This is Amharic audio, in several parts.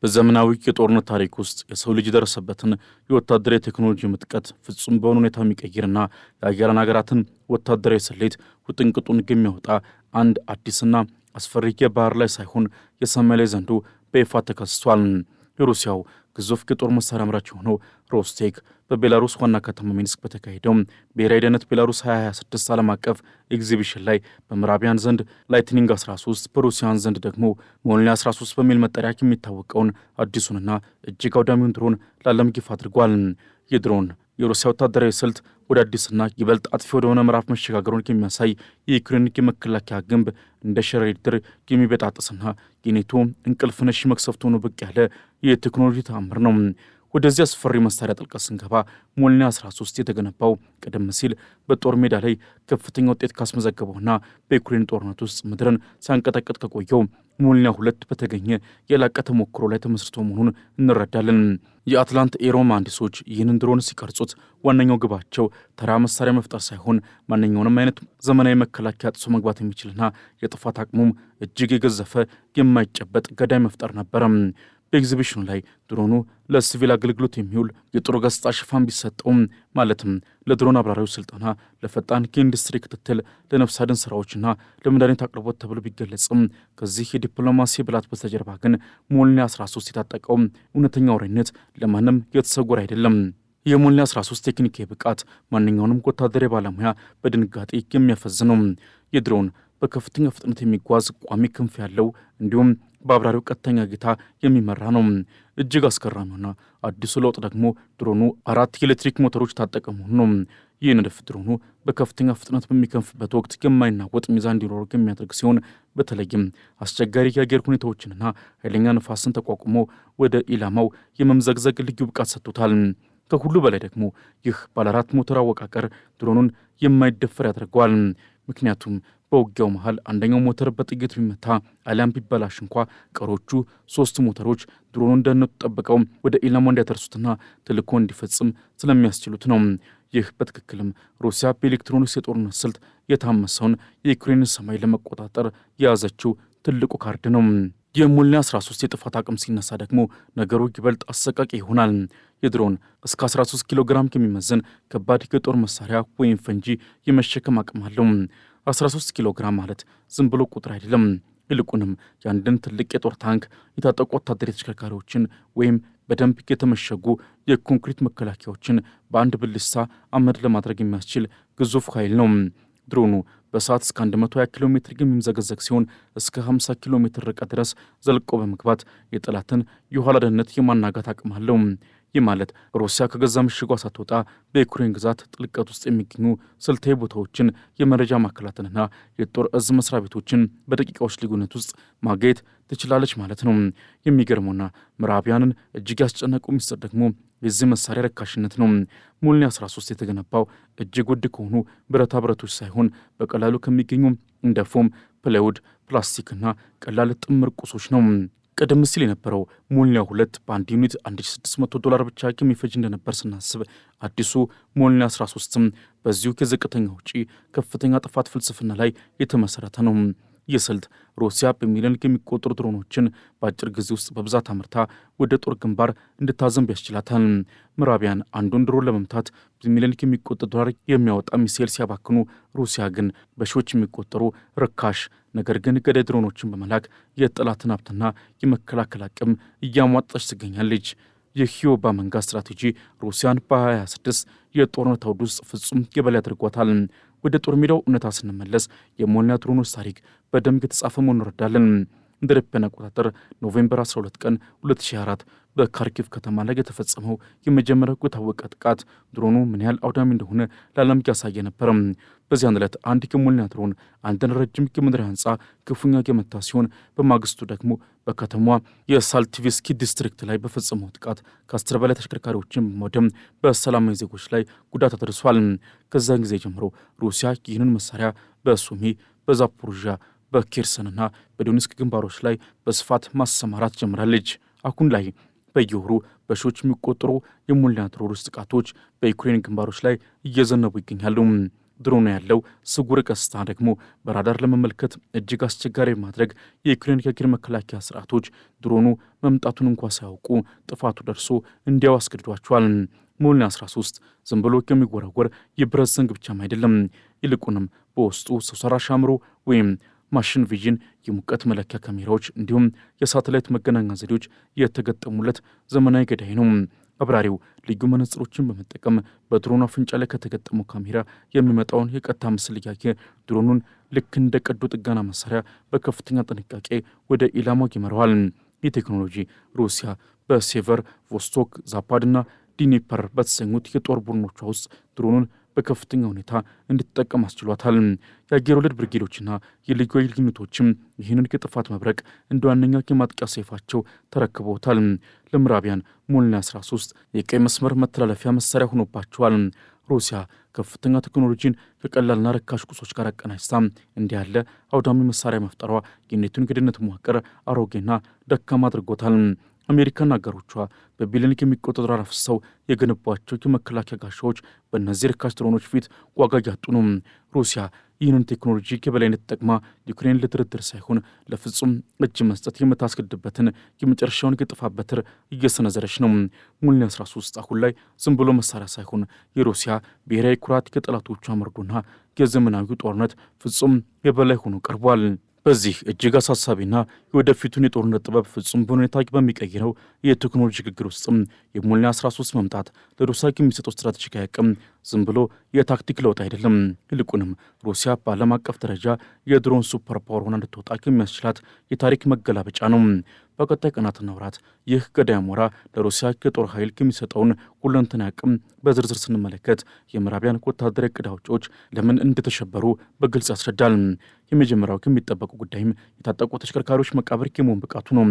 በዘመናዊ የጦርነት ታሪክ ውስጥ የሰው ልጅ የደረሰበትን የወታደራዊ ቴክኖሎጂ ምጥቀት ፍጹም በሆነ ሁኔታ የሚቀይርና የአያሌን ሀገራትን ወታደራዊ ስሌት ውጥንቅጡን የሚያወጣ አንድ አዲስና አስፈሪ የባህር ላይ ሳይሆን የሰማይ ላይ ዘንዶ በይፋ ተከስቷል። የሩሲያው ግዙፍ የጦር መሳሪያ አምራች የሆነው ሮስቴክ በቤላሩስ ዋና ከተማ ሚንስክ በተካሄደው ብሔራዊ ደህንነት ቤላሩስ 2026 ዓለም አቀፍ ኤግዚቢሽን ላይ በምዕራቢያን ዘንድ ላይትኒንግ 13 በሩሲያን ዘንድ ደግሞ ሞልኒ 13 በሚል መጠሪያ የሚታወቀውን አዲሱንና እጅግ አውዳሚውን ድሮን ለዓለም ይፋ አድርጓል። ይህ ድሮን የሩሲያ ወታደራዊ ስልት ወደ አዲስና ይበልጥ አጥፊ ወደሆነ ምዕራፍ መሸጋገሩን የሚያሳይ የዩክሬን የመከላከያ ግንብ እንደ ሸረሪት ድር የሚበጣጥስና የኔቶ እንቅልፍ ነሽ መቅሰፍት ሆኖ ብቅ ያለ የቴክኖሎጂ ተአምር ነው። ወደዚህ አስፈሪ መሳሪያ ጥልቀት ስንገባ ሞልኒ 13 የተገነባው ቀደም ሲል በጦር ሜዳ ላይ ከፍተኛ ውጤት ካስመዘገበውና በዩክሬን ጦርነት ውስጥ ምድርን ሲያንቀጠቅጥ ከቆየው ሞልኒ 2 በተገኘ የላቀ ተሞክሮ ላይ ተመስርቶ መሆኑን እንረዳለን። የአትላንት ኤሮ መሐንዲሶች ይህንን ድሮን ሲቀርጹት ዋነኛው ግባቸው ተራ መሳሪያ መፍጠር ሳይሆን ማንኛውንም አይነት ዘመናዊ መከላከያ ጥሶ መግባት የሚችልና የጥፋት አቅሙም እጅግ የገዘፈ የማይጨበጥ ገዳይ መፍጠር ነበረ። በኤግዚቢሽኑ ላይ ድሮኑ ለሲቪል አገልግሎት የሚውል የጥሩ ገጽታ ሽፋን ቢሰጠውም ማለትም ለድሮን አብራሪው ስልጠና፣ ለፈጣን የኢንዱስትሪ ክትትል፣ ለነፍስ አድን ስራዎችና ለመድኃኒት አቅርቦት ተብሎ ቢገለጽም ከዚህ የዲፕሎማሲ ብላት በስተጀርባ ግን ሞልኒ 13 የታጠቀው እውነተኛ ወሬነት ለማንም የተሰወረ አይደለም። የሞልኒ 13 ቴክኒካዊ ብቃት ማንኛውንም ወታደራዊ ባለሙያ በድንጋጤ የሚያፈዝ ነው። የድሮን በከፍተኛ ፍጥነት የሚጓዝ ቋሚ ክንፍ ያለው እንዲሁም በአብራሪው ቀጥተኛ ጌታ የሚመራ ነው። እጅግ አስገራሚውና አዲሱ ለውጥ ደግሞ ድሮኑ 4 የኤሌክትሪክ ሞተሮች ታጠቀ መሆኑ ነው። ይህ ንድፍ ድሮኑ በከፍተኛ ፍጥነት በሚከንፍበት ወቅት የማይናወጥ ሚዛን እንዲኖረው የሚያደርግ ሲሆን በተለይም አስቸጋሪ የአየር ሁኔታዎችንና ኃይለኛ ነፋስን ተቋቁሞ ወደ ኢላማው የመምዘግዘግ ልዩ ብቃት ሰጥቶታል። ከሁሉ በላይ ደግሞ ይህ ባለ4 ሞተር አወቃቀር ድሮኑን የማይደፈር ያደርገዋል። ምክንያቱም በውጊያው መሃል አንደኛው ሞተር በጥይት ቢመታ አሊያም ቢበላሽ እንኳ ቀሮቹ 3 ሞተሮች ድሮኑን ደህንነቱ ጠብቀው ወደ ኢላማው እንዲያደርሱትና ተልዕኮ እንዲፈጽም ስለሚያስችሉት ነው። ይህ በትክክልም ሩሲያ በኤሌክትሮኒክስ የጦርነት ስልት የታመሰውን የዩክሬንን ሰማይ ለመቆጣጠር የያዘችው ትልቁ ካርድ ነው። የሞልኒ 13 የጥፋት አቅም ሲነሳ ደግሞ ነገሩ ይበልጥ አሰቃቂ ይሆናል። የድሮን እስከ 13 ኪሎ ግራም የሚመዝን ከባድ የጦር መሳሪያ ወይም ፈንጂ የመሸከም አቅም አለው። 13 ኪሎ ግራም ማለት ዝም ብሎ ቁጥር አይደለም። ይልቁንም የአንድን ትልቅ የጦር ታንክ የታጠቁ ወታደራዊ ተሽከርካሪዎችን ወይም በደንብ የተመሸጉ የኮንክሪት መከላከያዎችን በአንድ ብልሳ አመድ ለማድረግ የሚያስችል ግዙፍ ኃይል ነው። ድሮኑ በሰዓት እስከ 120 ኪሎ ሜትር የሚምዘገዘግ ሲሆን እስከ 50 ኪሎ ሜትር ርቀት ድረስ ዘልቆ በመግባት የጠላትን የኋላ ደህንነት የማናጋት አቅም አለው። ይህ ማለት ሩሲያ ከገዛ ምሽጓ ሳትወጣ በዩክሬን ግዛት ጥልቀት ውስጥ የሚገኙ ስልታዊ ቦታዎችን፣ የመረጃ ማዕከላትንና የጦር እዝ መስሪያ ቤቶችን በደቂቃዎች ልዩነት ውስጥ ማግኘት ትችላለች ማለት ነው። የሚገርመውና ምዕራቢያንን እጅግ ያስጨነቁ ሚስጥር ደግሞ የዚህ መሳሪያ ረካሽነት ነው። ሞልኒ 13 የተገነባው እጅግ ውድ ከሆኑ ብረታ ብረቶች ሳይሆን በቀላሉ ከሚገኙ እንደ ፎም፣ ፕላይውድ፣ ፕላስቲክና ቀላል ጥምር ቁሶች ነው። ቀደም ሲል የነበረው ሞልኒ 2 በአንድ ዩኒት $1600 ብቻ የሚፈጅ እንደነበር ስናስብ አዲሱ ሞልኒ 13ም በዚሁ የዝቅተኛ ውጪ ከፍተኛ ጥፋት ፍልስፍና ላይ የተመሰረተ ነው። ይህ ስልት ሩሲያ በሚሊዮን የሚቆጠሩ ድሮኖችን በአጭር ጊዜ ውስጥ በብዛት አምርታ ወደ ጦር ግንባር እንድታዘንብ ያስችላታል። ምዕራቢያን አንዱን ድሮን ለመምታት በሚሊዮን የሚቆጠር ዶላር የሚያወጣ ሚሳኤል ሲያባክኑ፣ ሩሲያ ግን በሺዎች የሚቆጠሩ ርካሽ ነገር ግን ገዳይ ድሮኖችን በመላክ የጠላትን ሀብትና የመከላከል አቅም እያሟጣች ትገኛለች። ይህ የወባ መንጋ ስትራቴጂ ሩሲያን በ2026 የጦርነት አውድ ውስጥ ፍጹም የበላይ አድርጓታል። ወደ ጦር ሜዳው እውነታ ስንመለስ የሞልኒ ድሮኖች ታሪክ በደንብ የተጻፈ መሆኑን እንረዳለን። እንደ አውሮፓውያን አቆጣጠር ኖቬምበር 12 ቀን 2004 በካርኪቭ ከተማ ላይ የተፈጸመው የመጀመሪያው የታወቀ ጥቃት ድሮኑ ምን ያህል አውዳሚ እንደሆነ ለዓለም ያሳየ ነበር። በዚያን ዕለት አንድ የሞልኒ ድሮን አንድን ረጅም የመኖሪያ ህንፃ ክፉኛ የመታ ሲሆን በማግስቱ ደግሞ በከተማዋ የሳልቲቪስኪ ዲስትሪክት ላይ በፈጸመው ጥቃት ከ10 በላይ ተሽከርካሪዎችን በማውደም በሰላማዊ ዜጎች ላይ ጉዳት አድርሷል። ከዛን ጊዜ ጀምሮ ሩሲያ ይህንን መሳሪያ በሱሚ፣ በዛፖሮዥያ፣ በኬርሰንና በዶኔትስክ ግንባሮች ላይ በስፋት ማሰማራት ጀምራለች። አሁን ላይ በየወሩ በሺዎች የሚቆጠሩ የሞልኒ ድሮኖች ጥቃቶች በዩክሬን ግንባሮች ላይ እየዘነቡ ይገኛሉ። ድሮኑ ያለው ስጉር ቀስታ ደግሞ በራዳር ለመመልከት እጅግ አስቸጋሪ ማድረግ የዩክሬን የአየር መከላከያ ስርዓቶች ድሮኑ መምጣቱን እንኳ ሳያውቁ ጥፋቱ ደርሶ እንዲያው አስገድዷቸዋል። ሞልኒ 13 ዝም ብሎ የሚወረወር የብረት ዘንግ ብቻም አይደለም። ይልቁንም በውስጡ ሰው ሰራሽ አእምሮ ወይም ማሽን ቪዥን፣ የሙቀት መለኪያ ካሜራዎች እንዲሁም የሳተላይት መገናኛ ዘዴዎች የተገጠሙለት ዘመናዊ ገዳይ ነው። አብራሪው ልዩ መነጽሮችን በመጠቀም በድሮኑ አፍንጫ ላይ ከተገጠመው ካሜራ የሚመጣውን የቀጥታ ምስል እያየ ድሮኑን ልክ እንደ ቀዶ ጥገና መሳሪያ በከፍተኛ ጥንቃቄ ወደ ኢላማው ይመራዋል። ይህ ቴክኖሎጂ ሩሲያ በሴቨር ቮስቶክ፣ ዛፓድና ዲኒፐር በተሰኙት የጦር ቡድኖቿ ውስጥ ድሮኑን በከፍተኛ ሁኔታ እንድትጠቀም አስችሏታል። የአየር ወለድ ብርጌዶችና የልዩ ኃይል ዩኒቶችም ይህንን የጥፋት መብረቅ እንደ ዋነኛ የማጥቂያ ሰይፋቸው ተረክበውታል። ለምዕራቢያን ሞልኒ 13 የቀይ መስመር መተላለፊያ መሳሪያ ሆኖባቸዋል። ሩሲያ ከፍተኛ ቴክኖሎጂን ከቀላልና ረካሽ ቁሶች ጋር አቀናጅታ እንዲህ ያለ አውዳሚ መሳሪያ መፍጠሯ የኔቶን የደህንነት መዋቅር አሮጌና ደካማ አድርጎታል። አሜሪካና አገሮቿ በቢሊዮን የሚቆጠሩ ዶላር አፍስሰው የገነቧቸው የመከላከያ ጋሻዎች በእነዚህ ርካሽ ድሮኖች ፊት ዋጋ እያጡ ነው። ሩሲያ ይህንን ቴክኖሎጂ የበላይነት ተጠቅማ ዩክሬን ለድርድር ሳይሆን ለፍጹም እጅ መስጠት የምታስገድበትን የመጨረሻውን የጥፋት በትር እየሰነዘረች ነው። ሞልኒ 13 አሁን ላይ ዝም ብሎ መሳሪያ ሳይሆን የሩሲያ ብሔራዊ ኩራት፣ የጠላቶቿ መርዶና የዘመናዊው ጦርነት ፍጹም የበላይ ሆኖ ቀርቧል። በዚህ እጅግ አሳሳቢና የወደፊቱን የጦርነት ጥበብ ፍጹም በሁኔታ በሚቀይረው የቴክኖሎጂ ሽግግር ውስጥም የሞልኒ 13 መምጣት ለሩሲያ የሚሰጠው ስትራቴጂካዊ አቅም ዝም ብሎ የታክቲክ ለውጥ አይደለም። ይልቁንም ሩሲያ በዓለም አቀፍ ደረጃ የድሮን ሱፐር ፓወር ሆና እንድትወጣ የሚያስችላት የታሪክ መገላበጫ ነው። በቀጣይ ቀናትና ወራት ይህ ገዳይ አሞራ ለሩሲያ የጦር ኃይል የሚሰጠውን ሁለንተና አቅም በዝርዝር ስንመለከት የምዕራቢያን ወታደራዊ ዕቅድ አውጪዎች ለምን እንደተሸበሩ በግልጽ ያስረዳል። የመጀመሪያው የሚጠበቁ ጉዳይም የታጠቁ ተሽከርካሪዎች መቃብር የመሆን ብቃቱ ነው።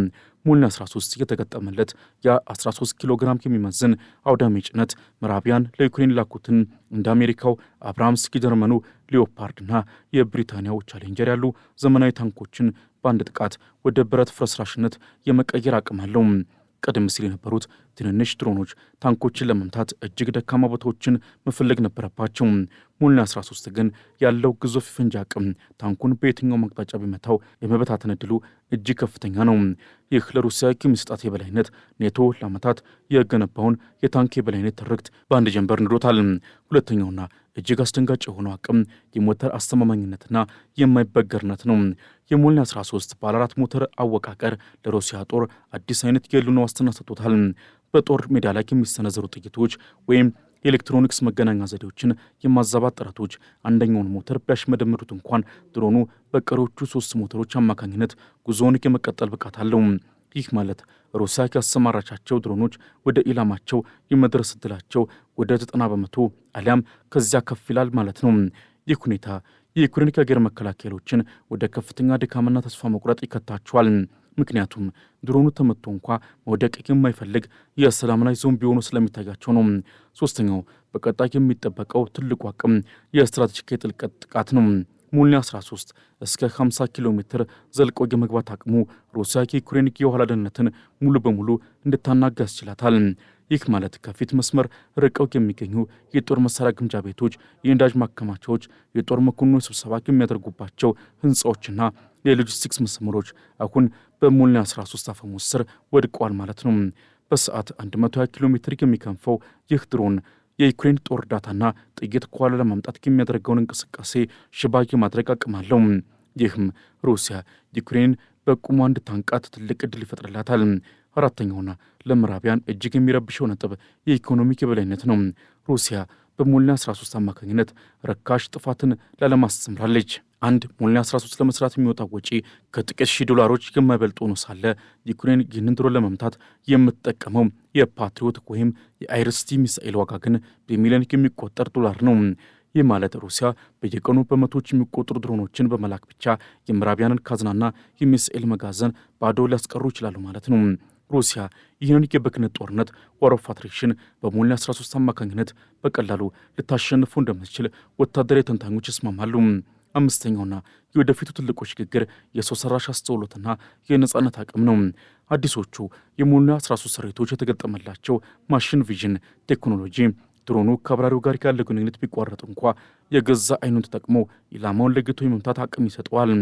ሞልኒ 13 የተገጠመለት የ13 ኪሎ ግራም የሚመዝን አውዳሚ ጭነት ምዕራቢያን ለዩክሬን ላኩትን እንደ አሜሪካው አብራምስ፣ የጀርመኑ ሊዮፓርድና የብሪታንያው ቻሌንጀር ያሉ ዘመናዊ ታንኮችን በአንድ ጥቃት ወደ ብረት ፍርስራሽነት የመቀየር አቅም አለው። ቀደም ሲል የነበሩት ትንንሽ ድሮኖች ታንኮችን ለመምታት እጅግ ደካማ ቦታዎችን መፈለግ ነበረባቸው። ሞልኒ 13 ግን ያለው ግዙፍ ፈንጂ አቅም ታንኩን በየትኛው አቅጣጫ ቢመታው የመበታተን ዕድሉ እጅግ ከፍተኛ ነው። ይህ ለሩሲያ የሚሰጣት የበላይነት ኔቶ ለዓመታት የገነባውን የታንክ የበላይነት ትርክት በአንድ ጀንበር ንዶታል። ሁለተኛውና እጅግ አስደንጋጭ የሆነው አቅም የሞተር አስተማማኝነትና የማይበገርነት ነው። የሞልኒ 13 ባለ4 ሞተር አወቃቀር ለሩሲያ ጦር አዲስ አይነት የህልውና ዋስትና ሰጥቶታል። በጦር ሜዳ ላይ የሚሰነዘሩ ጥይቶች ወይም የኤሌክትሮኒክስ መገናኛ ዘዴዎችን የማዛባት ጥረቶች አንደኛውን ሞተር ቢያሽመደምዱት እንኳን ድሮኑ በቀሪዎቹ 3 ሞተሮች አማካኝነት ጉዞውን የመቀጠል ብቃት አለው። ይህ ማለት ሩሲያ ያሰማራቻቸው ድሮኖች ወደ ኢላማቸው የመድረስ ዕድላቸው ወደ 90 በመቶ አሊያም ከዚያ ከፍ ይላል ማለት ነው። ይህ ሁኔታ የዩክሬን የአየር መከላከያዎችን ወደ ከፍተኛ ድካምና ተስፋ መቁረጥ ይከታቸዋል። ምክንያቱም ድሮኑ ተመቶ እንኳ መውደቅ የማይፈልግ የሰላም ላይ ዞምቢ ሆኖ ስለሚታያቸው ነው። ሶስተኛው በቀጣይ የሚጠበቀው ትልቁ አቅም የስትራቴጂክ የጥልቀት ጥቃት ነው። ሞልኒ 13 እስከ 50 ኪሎ ሜትር ዘልቆ የመግባት አቅሙ ሩሲያ የዩክሬን የኋላ ደህንነትን ሙሉ በሙሉ እንድታናጋ ያስችላታል። ይህ ማለት ከፊት መስመር ርቀው የሚገኙ የጦር መሳሪያ ግምጃ ቤቶች፣ የነዳጅ ማከማቻዎች፣ የጦር መኮንኖች ስብሰባ የሚያደርጉባቸው ህንፃዎችና የሎጂስቲክስ መስመሮች አሁን በሞልኒ 13 አፈሙዝ ስር ወድቀዋል ማለት ነው። በሰዓት 120 ኪሎ ሜትር የሚከንፈው ይህ ድሮን የዩክሬን ጦር እርዳታና ጥይት ከኋላ ለማምጣት የሚያደርገውን እንቅስቃሴ ሽባ የማድረግ አቅም አለው። ይህም ሩሲያ ዩክሬን በቁሟ እንድታንቃት ትልቅ ዕድል ይፈጥርላታል። አራተኛውና ለምዕራቢያን እጅግ የሚረብሸው ነጥብ የኢኮኖሚ የበላይነት ነው። ሩሲያ በሞልኒ 13 አማካኝነት ረካሽ ጥፋትን ላለማስተምራለች። አንድ ሞልኒ 13 ለመስራት የሚወጣው ወጪ ከጥቂት ሺህ ዶላሮች የማይበልጥ ሆኖ ሳለ ዩክሬን ይህንን ድሮን ለመምታት የምትጠቀመው የፓትሪዮት ወይም የአይርስቲ ሚሳኤል ዋጋ ግን በሚሊዮን የሚቆጠር ዶላር ነው። ይህ ማለት ሩሲያ በየቀኑ በመቶዎች የሚቆጠሩ ድሮኖችን በመላክ ብቻ የምዕራቢያንን ካዝናና የሚሳኤል መጋዘን ባዶ ሊያስቀሩ ይችላሉ ማለት ነው። ሩሲያ ይህንን የብክነት ጦርነት ዋር ኦፍ አትሪሽን በሞልኒ 13 አማካኝነት በቀላሉ ልታሸንፉ እንደምትችል ወታደራዊ ተንታኞች ይስማማሉ። አምስተኛውና የወደፊቱ ትልቁ ሽግግር የሰው ሰራሽ አስተውሎትና የነጻነት አቅም ነው። አዲሶቹ የሞልኒ 13 ስሬቶች የተገጠመላቸው ማሽን ቪዥን ቴክኖሎጂ ድሮኑ ከአብራሪው ጋር ያለ ግንኙነት ቢቋረጥ እንኳ የገዛ አይኑን ተጠቅሞ ኢላማውን ለይቶ የመምታት አቅም ይሰጠዋል።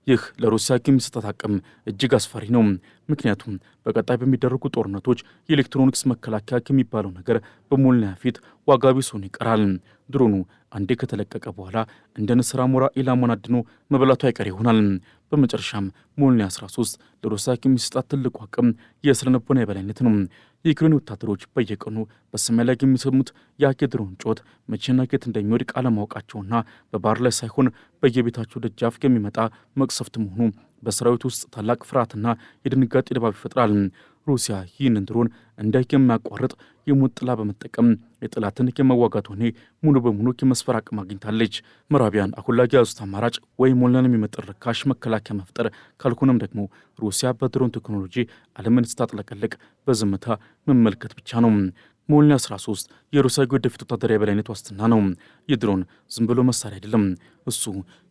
ይህ ለሩሲያ የሚሰጣት አቅም እጅግ አስፈሪ ነው። ምክንያቱም በቀጣይ በሚደረጉ ጦርነቶች የኤሌክትሮኒክስ መከላከያ ከሚባለው ነገር በሞልኒያ ፊት ዋጋ ቢስ ሆኖ ይቀራል። ድሮኑ አንዴ ከተለቀቀ በኋላ እንደ ንስር አሞራ ኢላማውን አድኖ መበላቱ አይቀር ይሆናል። በመጨረሻም ሞልኒያ 13 ለሩሲያ የሚሰጣት ትልቁ አቅም የስነ ልቦና የበላይነት ነው። የዩክሬን ወታደሮች በየቀኑ በሰማይ ላይ የሚሰሙት የድሮን ጮት መቼና የት እንደሚወድቅ አለማወቃቸውና በባህር ላይ ሳይሆን በየቤታቸው ደጃፍ የሚመጣ መቅሰፍት መሆኑ በሰራዊት ውስጥ ታላቅ ፍርሃትና የድንጋጤ ድባብ ይፈጥራል። ሩሲያ ይህንን ድሮን የማያቋርጥ የሞት ጥላ በመጠቀም የጠላትን የመዋጋት ሆኔ ሙሉ በሙሉ የመስፈር አቅም አግኝታለች። ምዕራቢያን አሁን ላይ የያዙት አማራጭ ወይ ሞልኒያን የሚመጥር ርካሽ መከላከያ መፍጠር፣ ካልሆነም ደግሞ ሩሲያ በድሮን ቴክኖሎጂ ዓለምን ስታጥለቀለቅ በዝምታ መመልከት ብቻ ነው። ሞልኒያ 13 የሩሲያ ወደፊት ወታደራዊ የበላይነት ዋስትና ነው። የድሮን ዝም ብሎ መሳሪያ አይደለም። እሱ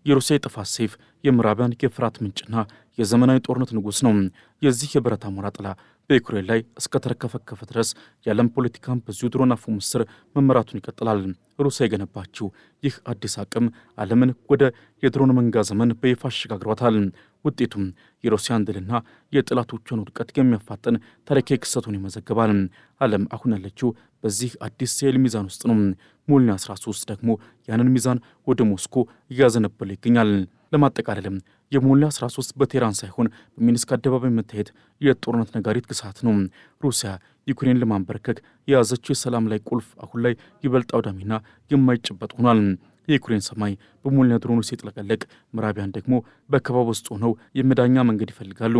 የሩሲያ የጥፋት ሰይፍ፣ የምዕራቢያን የፍርሃት ምንጭና የዘመናዊ ጦርነት ንጉሥ ነው። የዚህ የብረት አሞራ ጥላ በዩክሬን ላይ እስከ ተረከፈከፈ ድረስ የዓለም ፖለቲካም በዚሁ ድሮን አፉም ስር መመራቱን ይቀጥላል። ሩሲያ የገነባችው ይህ አዲስ አቅም ዓለምን ወደ የድሮን መንጋ ዘመን በይፋ አሸጋግሯታል። ውጤቱም የሩሲያን ድልና የጠላቶቿን ውድቀት የሚያፋጥን ታሪካዊ ክስተቱን ይመዘግባል። ዓለም አሁን ያለችው በዚህ አዲስ የኃይል ሚዛን ውስጥ ነው። ሞልኒያ 13 ደግሞ ያንን ሚዛን ወደ ሞስኮ እያዘነበለ ይገኛል። ለማጠቃለልም የሞልኒያ 13 በቴህራን ሳይሆን በሚንስክ አደባባይ መታየት የጦርነት ነጋሪት ግሳት ነው። ሩሲያ ዩክሬን ለማንበርከክ የያዘችው የሰላም ላይ ቁልፍ አሁን ላይ ይበልጥ አውዳሚና የማይጨበጥ ሆኗል። የዩክሬን ሰማይ በሞልኒያ ድሮኖች ሲጥለቀለቅ፣ ምዕራቢያን ደግሞ በከበባ ውስጥ ሆነው የመዳኛ መንገድ ይፈልጋሉ።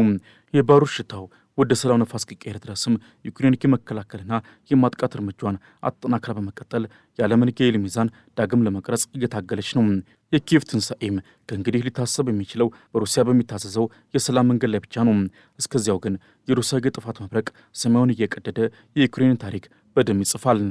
የባሩድ ሽታው ወደ ሰላም ነፋስ እስኪቀየር ድረስም ዩክሬን የመከላከልና የማጥቃት እርምጃዋን አጠናክራ በመቀጠል የዓለምን የኃይል ሚዛን ዳግም ለመቅረጽ እየታገለች ነው። የኪየቭ ትንሣኤም ከእንግዲህ ሊታሰብ የሚችለው በሩሲያ በሚታዘዘው የሰላም መንገድ ላይ ብቻ ነው። እስከዚያው ግን የሩሲያ የጥፋት መብረቅ ሰማዩን እየቀደደ የዩክሬንን ታሪክ በደም ይጽፋል።